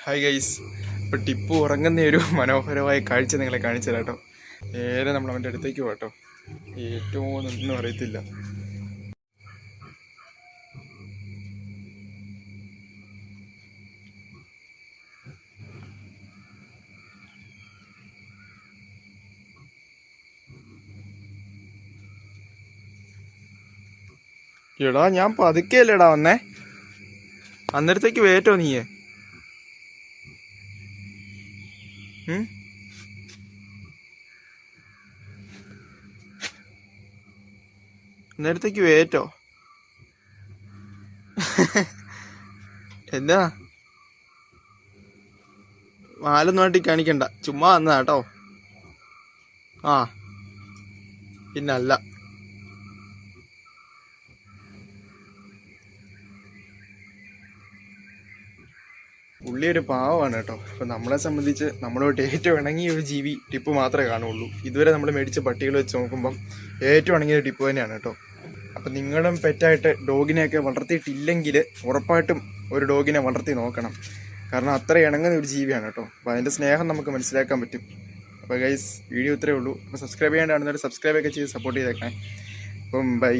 Hi guys. ഇപ്പോൾ ടിപ്പു ഉറങ്ങുന്ന ഒരു മനോഹരമായ കാഴ്ച നിങ്ങളെ കാണിച്ചു തരാം കേട്ടോ. നേരെ നമ്മൾ അവൻ്റെ അടുത്തേക്ക് പോകട്ടോ. ഏറ്റവും ഒന്നും അറിയത്തില്ല. എടാ ഞാൻ പതുക്കെയല്ലേടാ വന്നേ, അന്നേരത്തേക്ക് വേറ്റോ നീയേ? അന്നേരത്തേക്ക് വേറ്റോ? എന്താ മാലൊന്നും ആട്ടി കാണിക്കണ്ട, ചുമ്മാ വന്നതാ കേട്ടോ. ആ പിന്നല്ല. പുള്ളി ഒരു പാവമാണ് കേട്ടോ. അപ്പം നമ്മളെ സംബന്ധിച്ച് നമ്മളോട്ട് ഏറ്റവും ഇണങ്ങിയ ഒരു ജീവി ടിപ്പ് മാത്രമേ കാണുള്ളൂ. ഇതുവരെ നമ്മൾ മേടിച്ച പട്ടികൾ വെച്ച് നോക്കുമ്പം ഏറ്റവും ഇണങ്ങിയ ടിപ്പ് തന്നെയാണ് കേട്ടോ. അപ്പം നിങ്ങളും പെറ്റായിട്ട് ഡോഗിനെയൊക്കെ വളർത്തിയിട്ടില്ലെങ്കിൽ ഉറപ്പായിട്ടും ഒരു ഡോഗിനെ വളർത്തി നോക്കണം. കാരണം അത്ര ഇണങ്ങുന്ന ഒരു ജീവിയാണ് കേട്ടോ. അപ്പോൾ അതിൻ്റെ സ്നേഹം നമുക്ക് മനസ്സിലാക്കാൻ പറ്റും. അപ്പോൾ ഗൈസ്, വീഡിയോ ഇത്രയേ ഉള്ളൂ. അപ്പോൾ സബ്സ്ക്രൈബ് ചെയ്യാണ്ടാണെന്നൊരു സബ്സ്ക്രൈബൊക്കെ ചെയ്ത് സപ്പോർട്ട് ചെയ്തേക്കണേ. അപ്പം ബൈ.